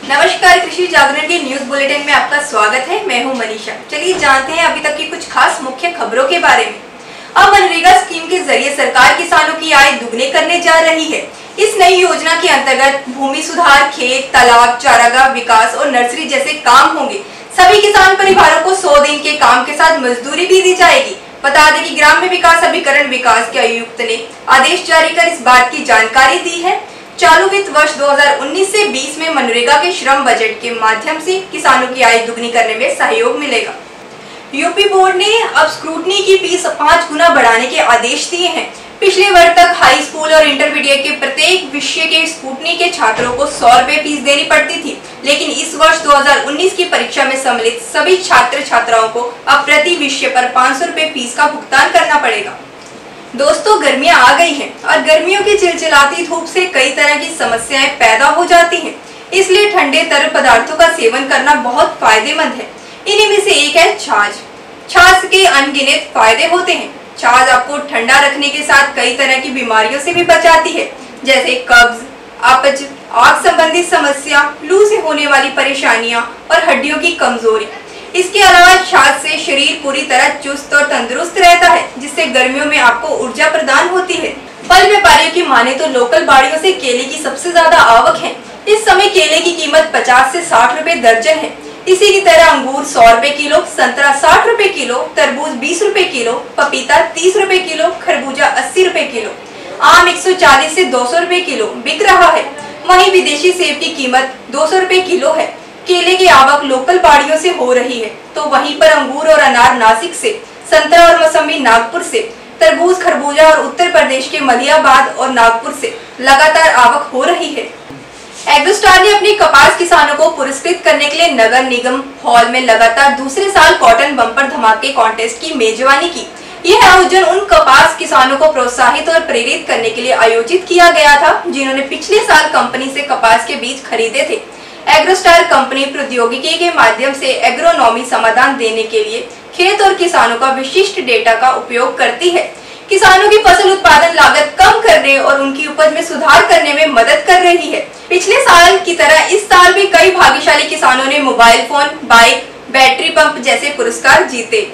नमस्कार, कृषि जागरण के न्यूज बुलेटिन में आपका स्वागत है। मैं हूं मनीषा। चलिए जानते हैं अभी तक की कुछ खास मुख्य खबरों के बारे में। अब मनरेगा स्कीम के जरिए सरकार किसानों की आय दुगने करने जा रही है। इस नई योजना के अंतर्गत भूमि सुधार, खेत, तालाब, चारागाह विकास और नर्सरी जैसे काम होंगे। सभी किसान परिवारों को 100 दिन के काम के साथ मजदूरी भी दी जाएगी। बता दें कि ग्राम्य विकास अभिकरण विकास के आयुक्त ने आदेश जारी कर इस बात की जानकारी दी है। चालू वित्त वर्ष 2019 से 20 में मनरेगा के श्रम बजट के माध्यम से किसानों की आय दुगनी करने में सहयोग मिलेगा। यूपी बोर्ड ने अब स्क्रूटनी की फीस 5 गुना बढ़ाने के आदेश दिए हैं। पिछले वर्ष तक हाई स्कूल और इंटरमीडिएट के प्रत्येक विषय के स्क्रूटनी के छात्रों को 100 रुपए फीस देनी पड़ती थी, लेकिन इस वर्ष 2019 की परीक्षा में सम्मिलित सभी छात्र छात्राओं को अब प्रति विषय पर 500 रुपए फीस का भुगतान करना पड़ेगा। दोस्तों, गर्मियां आ गई हैं और गर्मियों की चिलचिलाती धूप से कई तरह की समस्याएं पैदा हो जाती हैं। इसलिए ठंडे तरल पदार्थों का सेवन करना बहुत फायदेमंद है। इन्हीं में से एक है छाछ। छाछ के अनगिनत फायदे होते हैं। छाछ आपको ठंडा रखने के साथ कई तरह की बीमारियों से भी बचाती है, जैसे कब्ज, अपच, आंख संबंधी समस्या, लू से होने वाली परेशानियां और हड्डियों की कमजोरी। इसके अलावा छाछ से शरीर पूरी तरह चुस्त और तंदुरुस्त रहता है, जिससे गर्मियों में आपको ऊर्जा प्रदान होती है। फल व्यापारियों की माने तो लोकल बाड़ियों से केले की सबसे ज्यादा आवक है। इस समय केले की कीमत 50 से 60 रुपए दर्जन है। इसी की तरह अंगूर 100 रुपए किलो, संतरा 60 रुपए किलो, तरबूज 20 रुपए किलो, पपीता 30 रुपए किलो, खरबूजा 80 रुपए किलो, आम 140 से 200 रुपए किलो बिक रहा है। वहीं विदेशी सेब की कीमत 200 रुपए किलो है। केले की आवक लोकल बाड़ियों से हो रही है, तो वहीं पर अंगूर और अनार नासिक से, संतरा और मौसमी नागपुर से, तरबूज, खरबूजा और उत्तर प्रदेश के मलियाबाद और नागपुर से लगातार आवक हो रही है। एग्रोस्टार ने अपने कपास किसानों को पुरस्कृत करने के लिए नगर निगम हॉल में लगातार दूसरे साल कॉटन बम्पर धमाके कॉन्टेस्ट की मेजबानी की। यह आयोजन उन कपास किसानों को प्रोत्साहित और प्रेरित करने के लिए आयोजित किया गया था, जिन्होंने पिछले साल कंपनी से कपास के बीज खरीदे थे। एग्रोस्टार कंपनी प्रौद्योगिकी के माध्यम से एग्रोनॉमी समाधान देने के लिए खेत और किसानों का विशिष्ट डेटा का उपयोग करती है। किसानों की फसल उत्पादन लागत कम करने और उनकी उपज में सुधार करने में मदद कर रही है। पिछले साल की तरह इस साल भी कई भाग्यशाली किसानों ने mobile phone, bike, battery pump जैसे पुरस्कार जीते।